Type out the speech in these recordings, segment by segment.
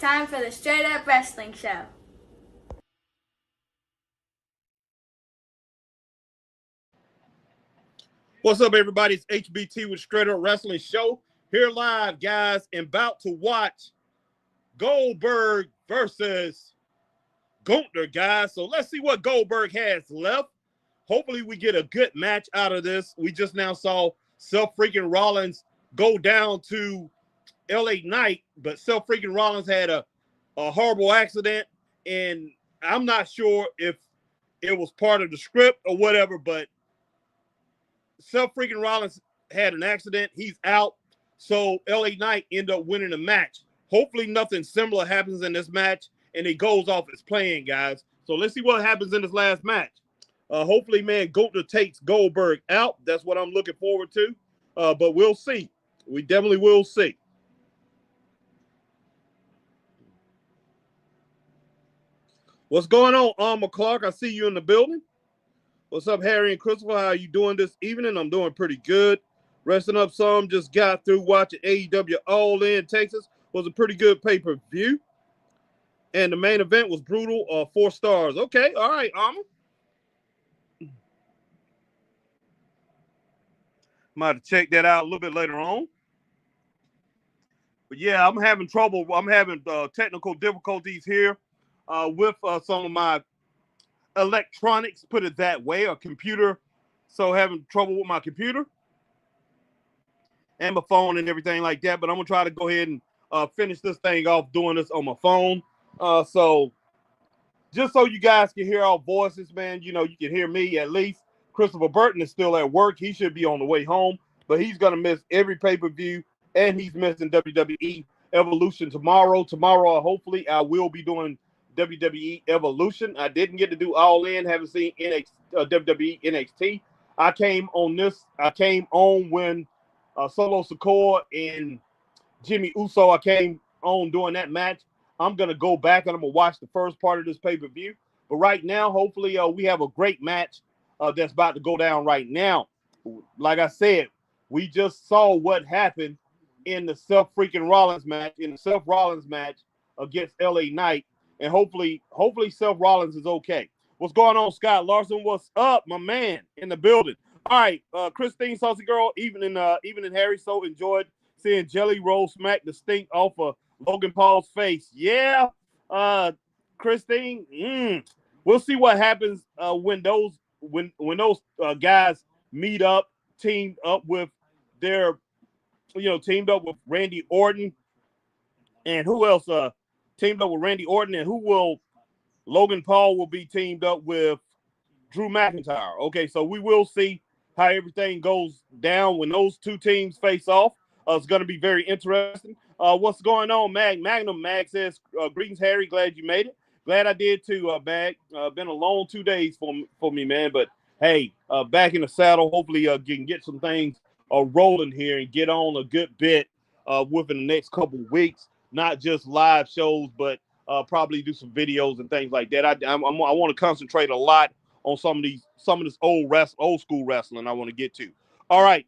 time for the Straight Up Wrestling Show. What's up, everybody? It's HBT with Straight Up Wrestling Show. Here live, guys, and about to watch Goldberg versus Gunther, guys. So let's see what Goldberg has left. Hopefully we get a good match out of this. We just now saw Seth freaking Rollins go down to LA Knight, but Seth freaking Rollins had a horrible accident, and I'm not sure if it was part of the script or whatever, but Seth freaking Rollins had an accident. He's out. So LA Knight ended up winning the match. Hopefully nothing similar happens in this match and it goes off its plan, guys. So let's see what happens in this last match. Hopefully, man, Gunther takes Goldberg out. That's what I'm looking forward to. But we'll see. We definitely will see. What's going on, Alma Clark? I see you in the building. What's up, Harry and Christopher? How are you doing this evening? I'm doing pretty good. Resting up some. Just got through watching AEW All In Texas. Was a pretty good pay-per-view. And the main event was brutal. 4 stars. Okay, all right, Alma. Might check that out a little bit later on. But yeah, I'm having trouble. I'm having technical difficulties here with some of my electronics, put it that way, a computer. So having trouble with my computer and my phone and everything like that. But I'm going to try to go ahead and finish this thing off doing this on my phone. So just so you guys can hear our voices, man, you know, you can hear me at least. Christopher Burton is still at work. He should be on the way home, but he's going to miss every pay-per-view, and he's missing WWE Evolution tomorrow. Tomorrow, hopefully, I will be doing WWE Evolution. I didn't get to do All In. Haven't seen WWE NXT. I came on when Solo Sikoa and Jimmy Uso, I came on during that match. I'm going to go back and I'm going to watch the first part of this pay-per-view. But right now, hopefully, we have a great match that's about to go down right now. Like I said, we just saw what happened in the Seth Rollins match against LA Knight. And hopefully Seth Rollins is okay. What's going on, Scott Larson? What's up, my man, in the building? All right, Christine, Saucy Girl, evening, Harry. So enjoyed seeing Jelly Roll smack the stink off of Logan Paul's face. Yeah, Christine. We'll see what happens when those guys meet up, teamed up with Randy Orton, and who else? Teamed up with Randy Orton, and Logan Paul will be teamed up with Drew McIntyre. Okay, so we will see how everything goes down when those two teams face off. It's going to be very interesting. What's going on, Magnum? Mag says, greetings, Harry. Glad you made it. Glad I did too, Mag. Been a long 2 days for me, man. But hey, back in the saddle. Hopefully, can get some things rolling here and get on a good bit within the next couple of weeks. Not just live shows, but probably do some videos and things like that. I want to concentrate a lot on some of this old school wrestling I want to get to. All right,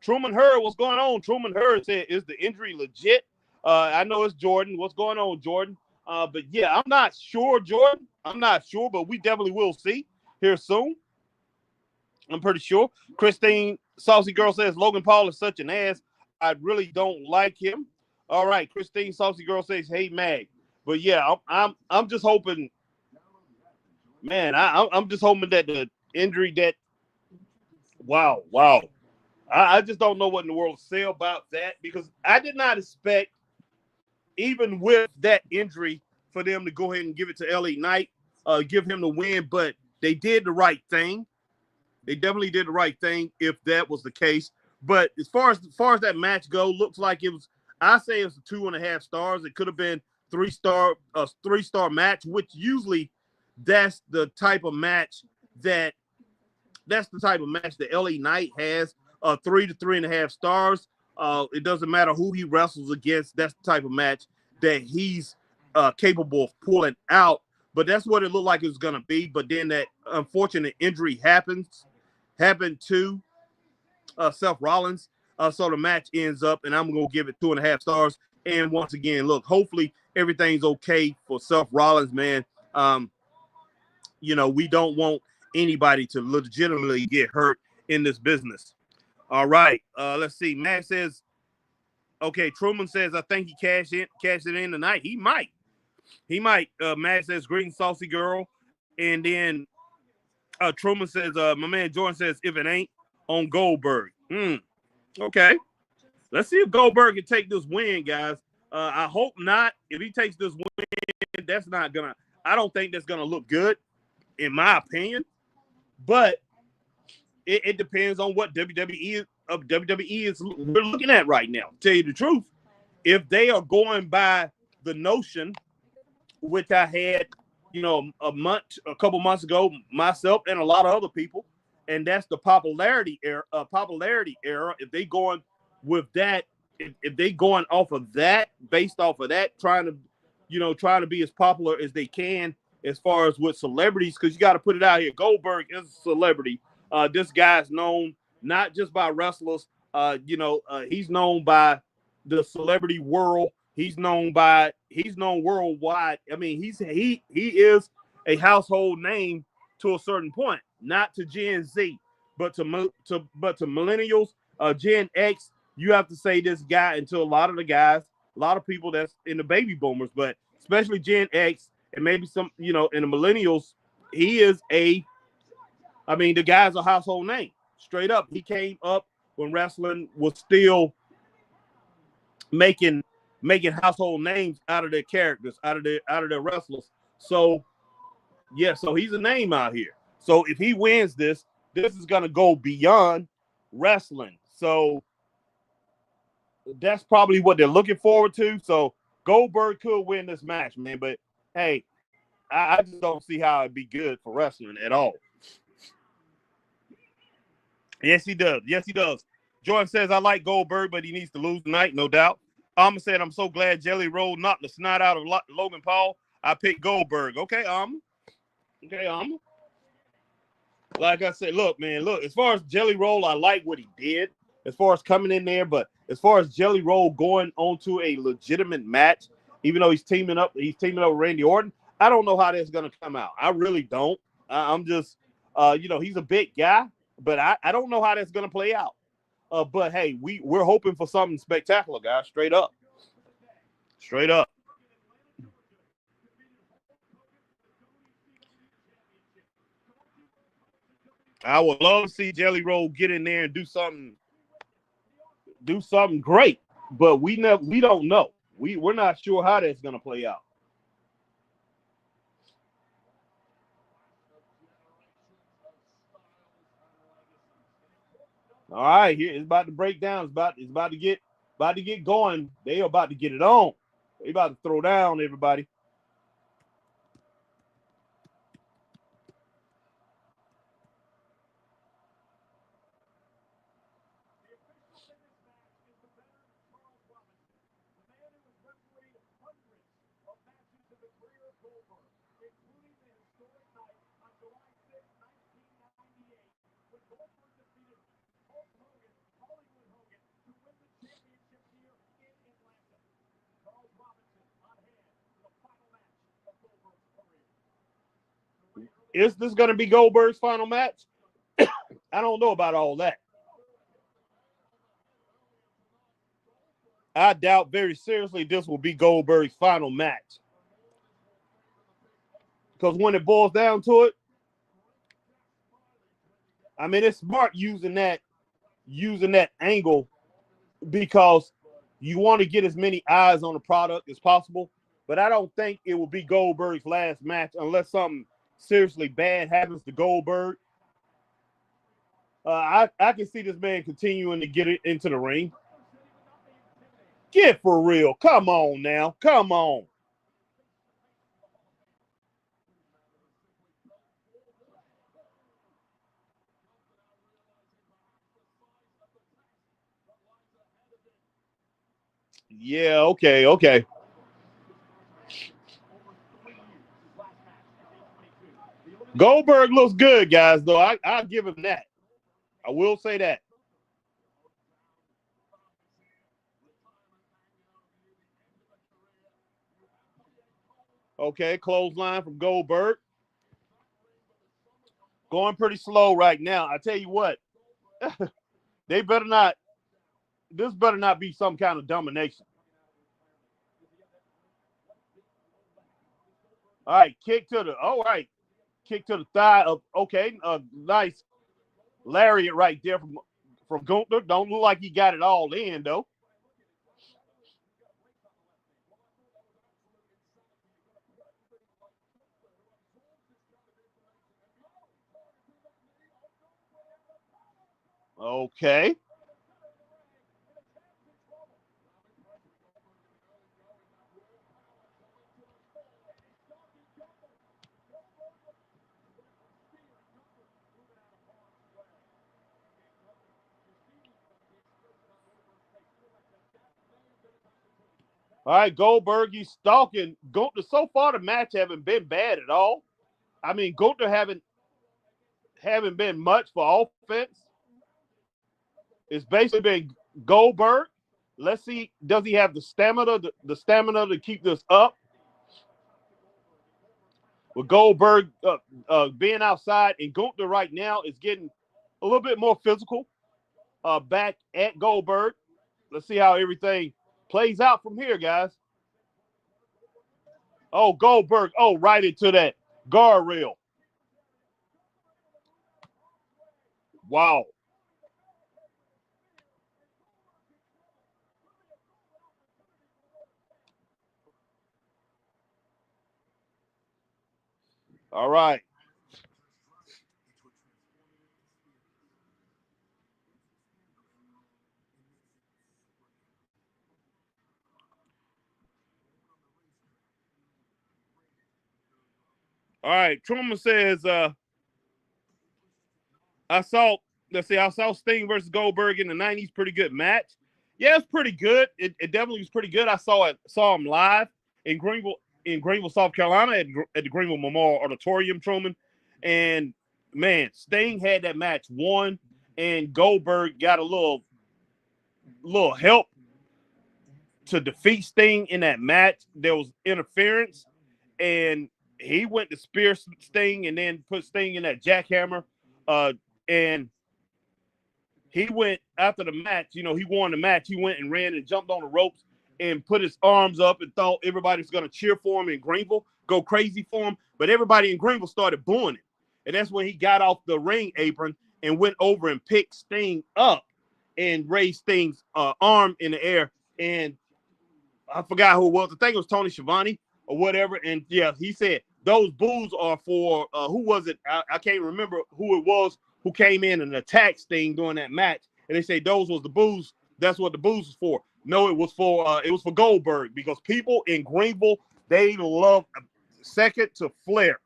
Truman Hurd, what's going on? Truman Hurd said, "Is the injury legit?" I know it's Jordan. What's going on, Jordan? But yeah, I'm not sure, Jordan. I'm not sure, but we definitely will see here soon. I'm pretty sure. Christine Saucy Girl says Logan Paul is such an ass. I really don't like him. All right, Christine Saucy Girl says, "Hey, Mag." But yeah, I'm just hoping, man. I'm just hoping that the injury wow. I just don't know what in the world to say about that, because I did not expect, even with that injury, for them to go ahead and give it to LA Knight, give him the win. But they did the right thing. They definitely did the right thing if that was the case. But as far as that match go, looks like it was. I say it's 2.5 stars. It could have been 3-star match, which usually that's the type of match that LA Knight has. 3 to 3.5 stars. It doesn't matter who he wrestles against. That's the type of match that he's capable of pulling out. But that's what it looked like it was going to be. But then that unfortunate injury happened to Seth Rollins. So the match ends up, and I'm going to give it 2.5 stars. And once again, look, hopefully everything's okay for Seth Rollins, man. We don't want anybody to legitimately get hurt in this business. All right. Let's see. Matt says, okay, Truman says, I think he cashed it in tonight. He might. Matt says, greetings, saucy girl. And then Truman says, my man Jordan says, if it ain't on Goldberg. Okay. Let's see if Goldberg can take this win, guys. I hope not. If he takes this win, I don't think that's gonna look good, in my opinion. But it depends on what WWE is we're looking at right now. To tell you the truth, if they are going by the notion, which I had, a couple months ago, myself and a lot of other people, and that's the popularity era. If they going with that, if they going off of that, based off of that, trying to be as popular as they can as far as with celebrities, because you got to put it out here. Goldberg is a celebrity. This guy's known not just by wrestlers. He's known by the celebrity world. He's known worldwide. I mean, he is a household name to a certain point, not to Gen Z, but to millennials, Gen X. You have to say this guy, and to a lot of people that's in the baby boomers, but especially Gen X and maybe some, in the millennials, the guy's a household name. Straight up. He came up when wrestling was still making household names out of their characters, out of their wrestlers. So he's a name out here. So if he wins this is gonna go beyond wrestling. So that's probably what they're looking forward to. So Goldberg could win this match, man. But hey, I just don't see how it'd be good for wrestling at all. Yes, he does. Jordan says, I like Goldberg, but he needs to lose tonight, no doubt. Alma said, I'm so glad Jelly Roll knocked the snot out of Logan Paul. I picked Goldberg. Okay, Alma. Like I said, look, as far as Jelly Roll, I like what he did as far as coming in there. But as far as Jelly Roll going on to a legitimate match, even though he's teaming up with Randy Orton, I don't know how that's going to come out. I really don't. I'm just, he's a big guy, but I don't know how that's going to play out. But hey, we're hoping for something spectacular, guys. Straight up. I would love to see Jelly Roll get in there and do something great, but we don't know. We're not sure how that's going to play out. All right, here it's about to break down. It's about to get going. They are about to get it on. They about to throw down everybody. Is this going to be Goldberg's final match? I don't know about all that. I doubt very seriously this will be Goldberg's final match. Because when it boils down to it, I mean, it's smart using that angle because you want to get as many eyes on the product as possible. But I don't think it will be Goldberg's last match unless something seriously bad happens to Goldberg. I can see this man continuing to get it into the ring. Get for real. Come on now. Come on. Yeah, okay. Goldberg looks good, guys, though. I'll give him that. I will say that. Okay, clothesline from Goldberg. Going pretty slow right now. I tell you what, they better not. This better not be some kind of domination. All right, kick to the. All right, kick to the thigh of. Okay, a nice lariat right there from Gunther. Don't look like he got it all in though. Okay. All right, Goldberg, he's stalking Gunther. So far, the match haven't been bad at all. I mean, Gunther haven't been much for offense. It's basically been Goldberg. Let's see, does he have the stamina to keep this up? With Goldberg being outside, and Gunther right now is getting a little bit more physical back at Goldberg. Let's see how everything plays out from here, guys. Oh, Goldberg. Oh, right into that guardrail. Wow. All right. All right. Truman says, I saw, let's see, I saw Sting versus Goldberg in the 90s. Pretty good match. Yeah, it's pretty good. It definitely was pretty good. I saw him live in Greenville, South Carolina at the Greenville Memorial Auditorium, Truman. And man, Sting had that match won, and Goldberg got a little help to defeat Sting in that match. There was interference, and he went to spear Sting and then put Sting in that jackhammer. And he went after the match. You know, he won the match. He went and ran and jumped on the ropes and put his arms up and thought everybody's going to cheer for him in Greenville, go crazy for him. But everybody in Greenville started booing him. And that's when he got off the ring apron and went over and picked Sting up and raised Sting's arm in the air. And I forgot who it was. I think it was Tony Schiavone or whatever. And yeah, he said those boos are for who was it? I can't remember who it was who came in and attacked Sting during that match. And they say those was the boos. That's what the boos was for. No, it was for Goldberg, because people in Greenville, they love second to Flair.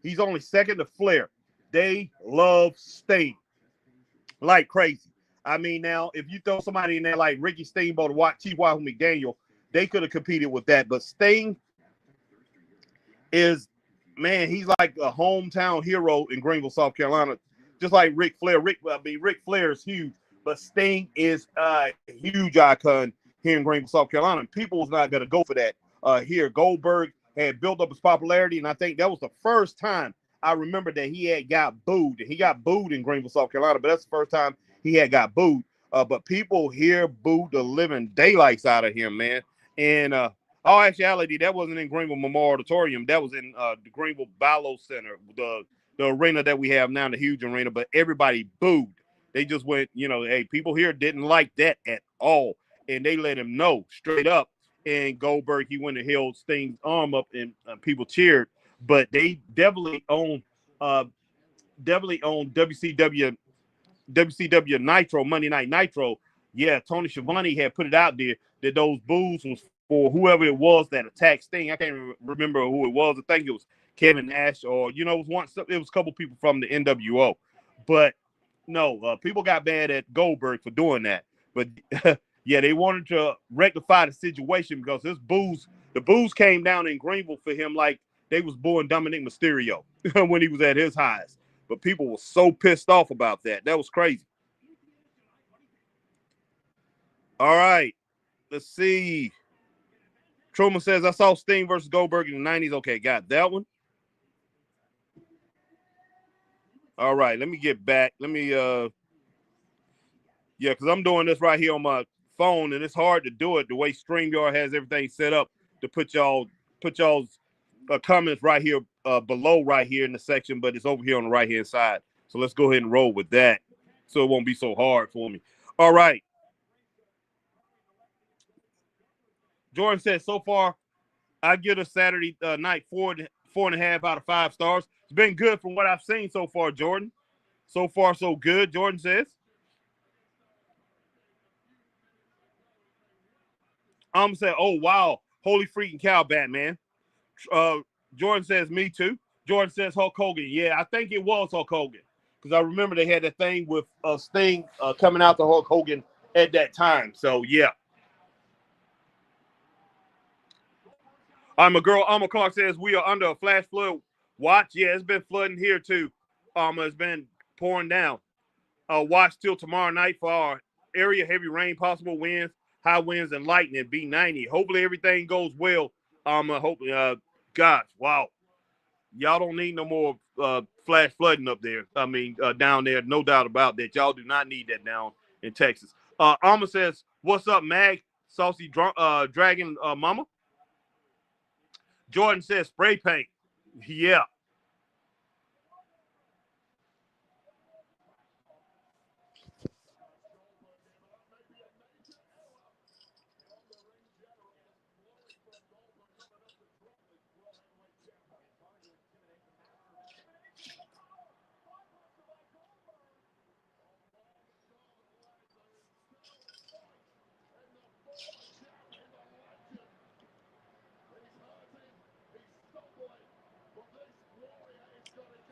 He's only second to Flair. They love Sting like crazy. I mean, now if you throw somebody in there like Ricky Steamboat or Chief Wahoo McDaniel, they could have competed with that. But Sting is, man, he's like a hometown hero in Greenville, South Carolina, just like Ric Flair. Ric Flair is huge, but Sting is a huge icon here in Greenville, South Carolina. And people was not going to go for that here. Goldberg had built up his popularity, and I think that was the first time I remember that he had got booed. He got booed in Greenville, South Carolina, but that's the first time he had got booed. But people here booed the living daylights out of him, man. And all actuality, that wasn't in Greenville Memorial Auditorium. That was in the Greenville Ballo Center, the arena that we have now, the huge arena. But everybody booed. They just went, you know, hey, people here didn't like that at all. And they let him know straight up. And Goldberg, he went and held Sting's arm up, and people cheered. But they definitely own WCW Nitro, Monday Night Nitro. Yeah, Tony Schiavone had put it out there that those boos was for whoever it was that attacked Sting. I can't remember who it was. I think it was Kevin Nash, or it was a couple people from the NWO. But no, people got mad at Goldberg for doing that. But yeah, they wanted to rectify the situation because the boos came down in Greenville for him like they was booing Dominic Mysterio when he was at his highest. But people were so pissed off about that. That was crazy. All right. Let's see. Truman says, I saw Sting versus Goldberg in the 90s. Okay, got that one. All right, let me get back. Let me, yeah, because I'm doing this right here on my phone, and it's hard to do it the way StreamYard has everything set up to put y'all's comments right here below right here in the section, but it's over here on the right-hand side. So let's go ahead and roll with that so it won't be so hard for me. All right. Jordan says, so far, I give a Saturday night 4.5 out of 5 stars. It's been good from what I've seen so far, Jordan. So far, so good, Jordan says. I'm saying, oh, wow. Holy freaking cow, Batman. Jordan says, me too. Jordan says, Hulk Hogan. Yeah, I think it was Hulk Hogan. Because I remember they had that thing with Sting coming out to Hulk Hogan at that time. So, yeah. Alma Clark says, we are under a flash flood watch. Yeah, it's been flooding here too. It's been pouring down. Watch till tomorrow night for our area. Heavy rain, possible winds, high winds, and lightning. B90. Hopefully everything goes well. Hopefully, gosh, wow. Y'all don't need no more flash flooding up there. I mean, down there, no doubt about that. Y'all do not need that down in Texas. Alma says, what's up, Mag? Saucy Dragon Mama. Jordan says, spray paint. Yeah.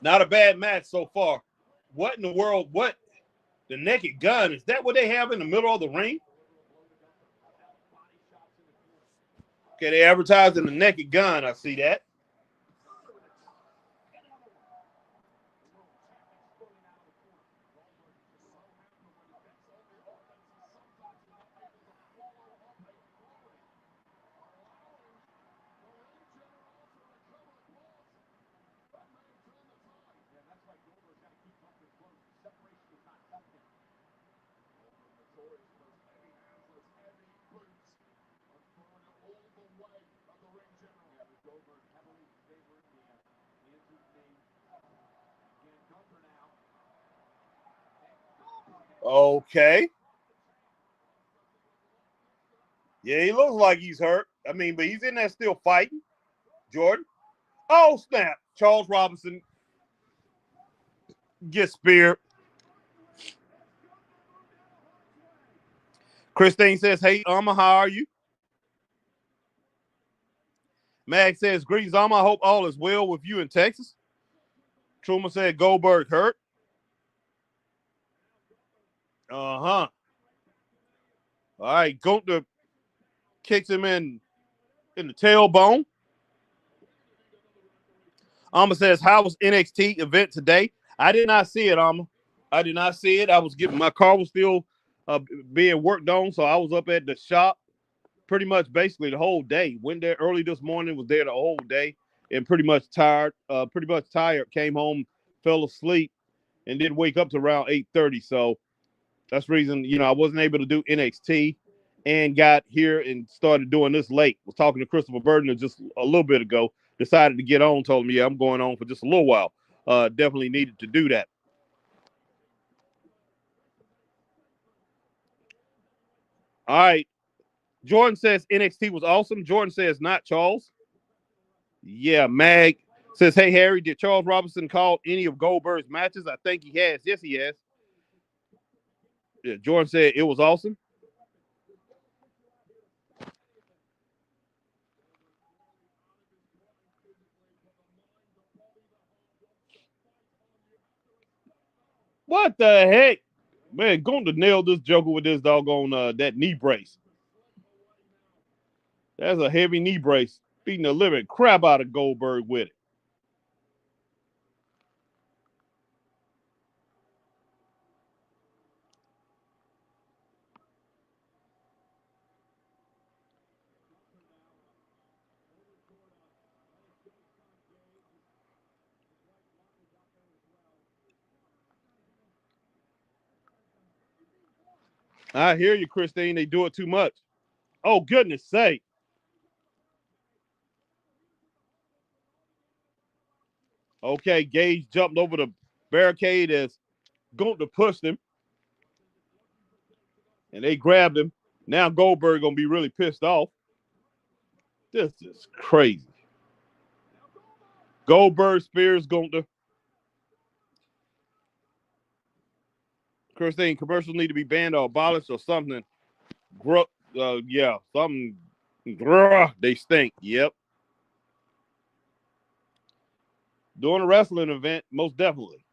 Not a bad match so far. What in the world? What? The Naked Gun? Is that what they have in the middle of the ring? Okay, they advertising the Naked Gun. I see that. Okay. Yeah, he looks like he's hurt. I mean, but he's in there still fighting. Jordan. Oh, snap. Charles Robinson gets speared. Christine says, hey, Alma, how are you? Mag says, greetings, Alma. I hope all is well with you in Texas. Truman said, Goldberg hurt. Uh-huh. All right, Gunther kicks him in the tailbone. Alma says, how was NXT event today? I did not see it, Alma. I did not see it. My car was still being worked on, so I was up at the shop pretty much basically the whole day. Went there early this morning, was there the whole day, and pretty much tired. Came home, fell asleep, and didn't wake up to around 8:30. So that's the reason, I wasn't able to do NXT and got here and started doing this late. Was talking to Christopher Burden just a little bit ago. Decided to get on, told him, yeah, I'm going on for just a little while. Definitely needed to do that. All right. Jordan says NXT was awesome. Jordan says not, Charles. Yeah, Mag says, hey, Harry, did Charles Robinson call any of Goldberg's matches? I think he has. Yes, he has. Yeah, Jordan said it was awesome. What the heck? Man, going to nail this joker with this doggone that knee brace. That's a heavy knee brace. Beating the living crap out of Goldberg with it. I hear you, Christine. They do it too much. Oh, goodness sake. Okay, Gage jumped over the barricade as Gunther pushed him, and they grabbed him. Now Goldberg going to be really pissed off. This is crazy. Goldberg spears Gunther. Christine, commercials need to be banned or abolished or something. Yeah, something. They stink. Yep. Doing a wrestling event, most definitely.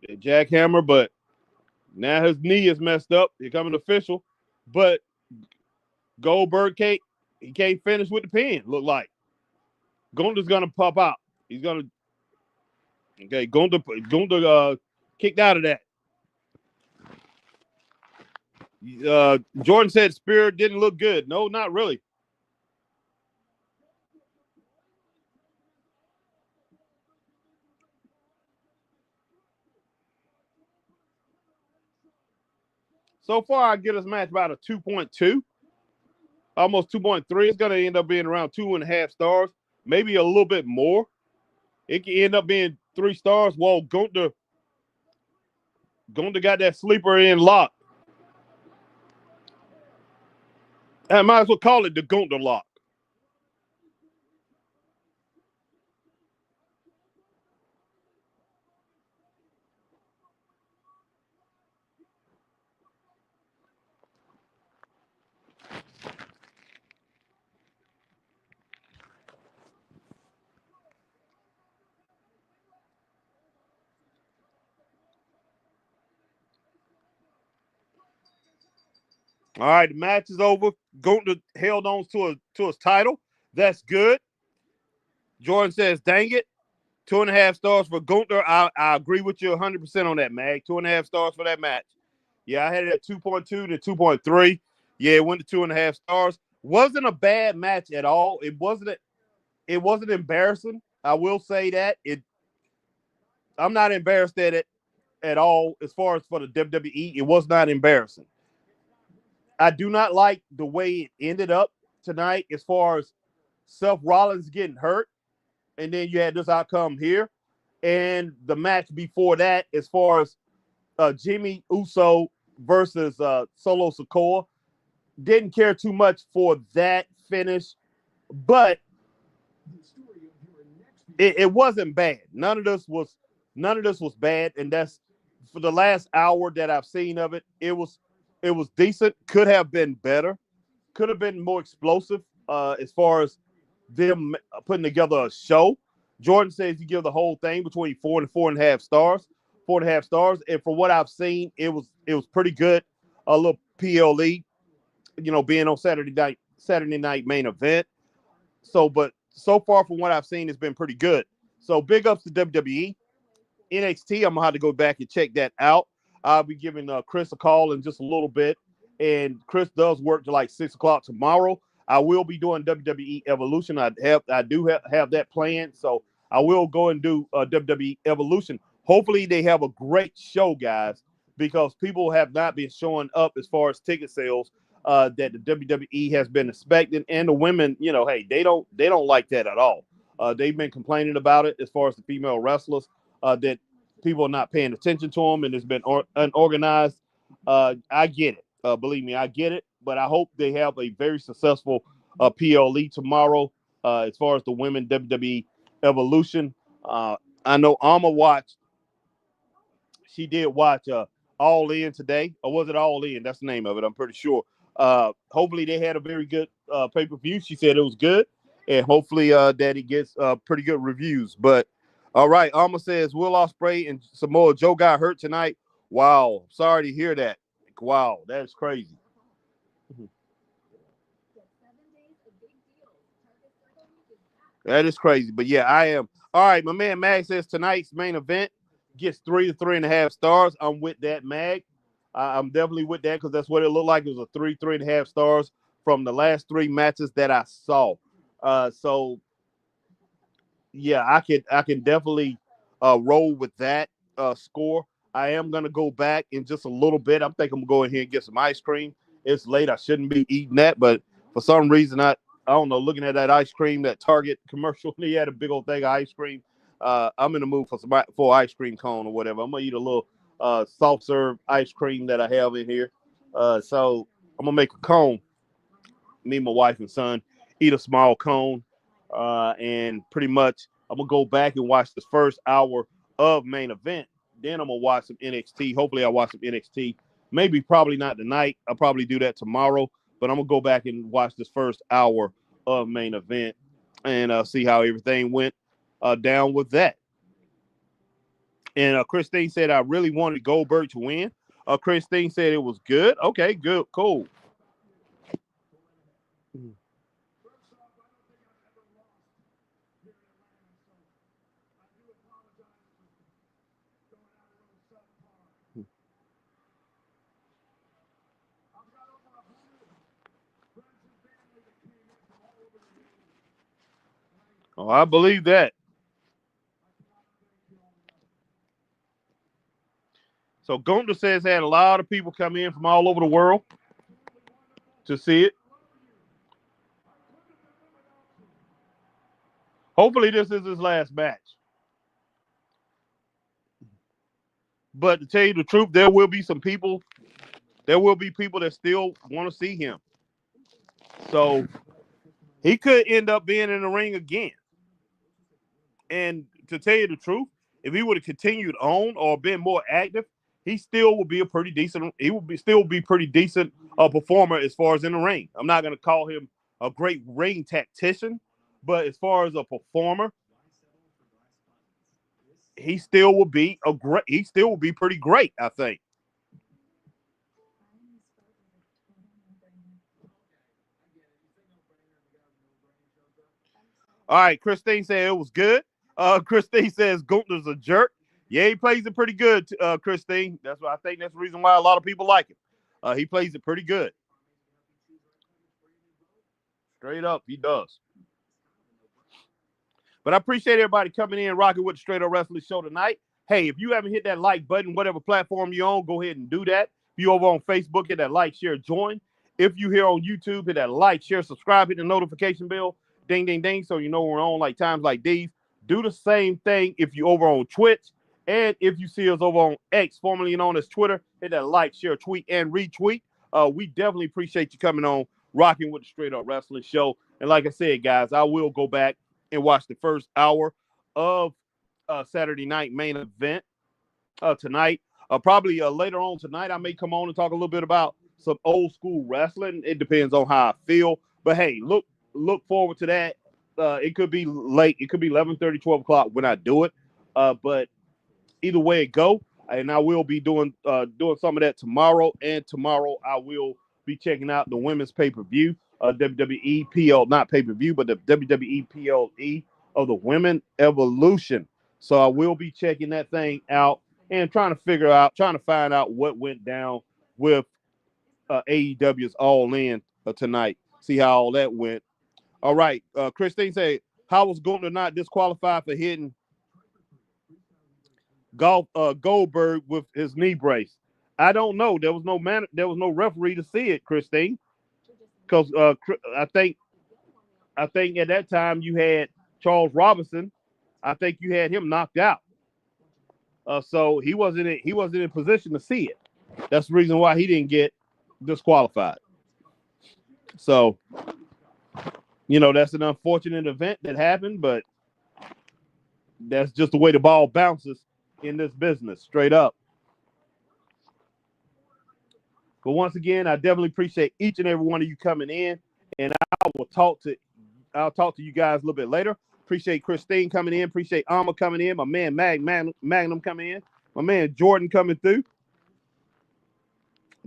Jackhammer, but now his knee is messed up. Here coming official, but Goldberg can't finish with the pin. Look like Gunther's gonna pop out. He's gonna Gunther kicked out of that. Jordan said Spear didn't look good. No, not really. So far, I get this match about a 2.2, almost 2.3. It's going to end up being around 2.5 stars, maybe a little bit more. It can end up being 3 stars. Well, Gunther got that sleeper in lock. I might as well call it the Gunther lock. All right, the match is over. Gunther held on to his title. That's good. Jordan says, dang it. 2.5 stars for Gunther. I agree with you 100% on that, Mag. 2.5 stars for that match. Yeah, I had it at 2.2 to 2.3. Yeah, it went to 2.5 stars. Wasn't a bad match at all. It wasn't embarrassing. I will say that. I'm not embarrassed at it at all as far as for the WWE. It was not embarrassing. I do not like the way it ended up tonight as far as Seth Rollins getting hurt. And then you had this outcome here. And the match before that, as far as Jimmy Uso versus Solo Sikoa, didn't care too much for that finish, but it wasn't bad. None of this was bad, and that's for the last hour that I've seen of it. It was decent. Could have been better. Could have been more explosive as far as them putting together a show. Jordan says you give the whole thing between 4 and 4.5 stars. 4.5 stars, and from what I've seen, it was pretty good. A little PLE, being on Saturday night main event. But so far from what I've seen, it's been pretty good. So big ups to WWE. NXT, I'm gonna have to go back and check that out. I'll be giving Chris a call in just a little bit, and Chris does work to like 6:00 tomorrow. I will be doing WWE Evolution. I do have that planned, so I will go and do WWE Evolution. Hopefully, they have a great show, guys, because people have not been showing up as far as ticket sales that the WWE has been expecting, and the women, hey, they don't like that at all. They've been complaining about it as far as the female wrestlers that people are not paying attention to them, and it's been unorganized. I get it. Believe me, I get it. But I hope they have a very successful PLE tomorrow as far as the women WWE Evolution. I know Alma watched. She did watch All In today. Or was it All In? That's the name of it. I'm pretty sure. Hopefully they had a very good pay-per-view. She said it was good. And hopefully that it gets pretty good reviews. But all right, Alma says Will Ospreay and Samoa Joe got hurt tonight. Wow. Sorry to hear that. Wow, that's crazy. That is crazy. But yeah, I am. All right, my man Mag says tonight's main event gets 3 to 3.5 stars. I'm with that, Mag. I'm definitely with that because that's what it looked like. It was a 3.5 stars from the last 3 matches that I saw. So yeah, I can definitely roll with that score. I am gonna go back in just a little bit. I'm thinking I'm gonna go in here and get some ice cream. It's late. I shouldn't be eating that, but for some reason I don't know. Looking at that ice cream, that Target commercial, he had a big old thing of ice cream. I'm in the mood for ice cream cone or whatever. I'm gonna eat a little soft serve ice cream that I have in here. So I'm gonna make a cone. Me, my wife, and son eat a small cone, and pretty much I'm gonna go back and watch the first hour of main event. Then I'm gonna watch some NXT. Hopefully, I watch some NXT. Maybe probably not tonight. I'll probably do that tomorrow. But I'm gonna go back and watch this first hour of main event and see how everything went down with that. And Christine said I really wanted Goldberg to win. Christine said it was good. Okay, good, cool. Oh, I believe that. So Gunther says had a lot of people come in from all over the world to see it. Hopefully, this is his last match. But to tell you the truth, there will be some people. There will be people that still want to see him. So he could end up being in the ring again. And to tell you the truth, if he would have continued on or been more active, he still would be a pretty decent. He would be still be pretty decent performer as far as in the ring. I'm not going to call him a great ring tactician, but as far as a performer, he still will be a great. He still will be pretty great, I think. All right, Christine said it was good. Christine says Gunther's a jerk. Yeah, he plays it pretty good, Christine. That's why I think that's the reason why a lot of people like him. He plays it pretty good. Straight up, he does. But I appreciate everybody coming in, rocking with the Straight Up Wrestling Show tonight. Hey, if you haven't hit that like button, whatever platform you're on, go ahead and do that. If you over on Facebook, hit that like, share, join. If you here on YouTube, hit that like, share, subscribe, hit the notification bell, ding, ding, ding, so you know we're on like times like these. Do the same thing if you over on Twitch. And if you see us over on X, formerly known as Twitter, hit that like, share, tweet, and retweet. We definitely appreciate you coming on, rocking with the Straight Up Wrestling Show. And like I said, guys, I will go back and watch the first hour of Saturday night main event tonight. Probably later on tonight, I may come on and talk a little bit about some old school wrestling. It depends on how I feel. But hey, look forward to that. It could be late. It could be 11:30, 12 o'clock when I do it. But either way it go, and I will be doing some of that tomorrow. And tomorrow I will be checking out the women's pay-per-view, WWE PL, not pay-per-view, but the WWE PLE of the Women Evolution. So I will be checking that thing out and trying to find out what went down with AEW's All In tonight. See how all that went. All right, Christine said, how was Gunther not disqualified for hitting Goldberg with his knee brace? I don't know. There was no referee to see it, Christine, because I think at that time you had Charles Robinson. I think you had him knocked out. So he wasn't in position to see it. That's the reason why he didn't get disqualified. So that's an unfortunate event that happened, but that's just the way the ball bounces in this business, straight up. But once again, I definitely appreciate each and every one of you coming in, and I'll talk to you guys a little bit later. Appreciate Christine coming in. Appreciate Alma coming in. My man Magnum coming in. My man Jordan coming through.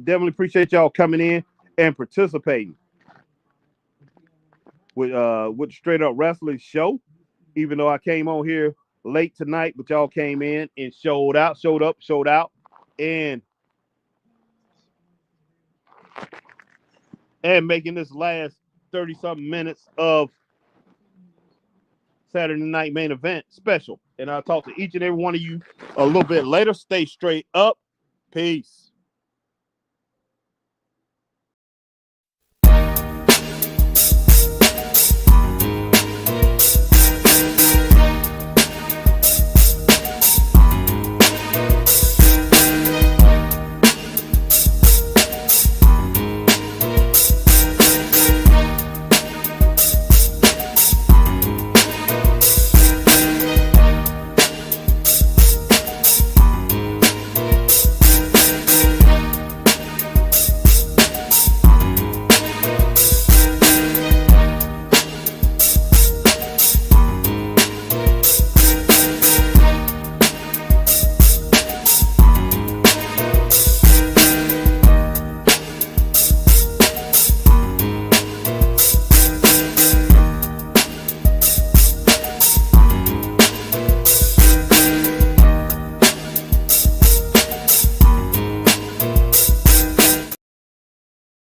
Definitely appreciate y'all coming in and participating with the Straight Up Wrestling Show. Even though I came on here late tonight, but y'all came in and showed out, and making this last 30-something minutes of Saturday Night Main Event special. And I'll talk to each and every one of you a little bit later. Stay straight up. Peace.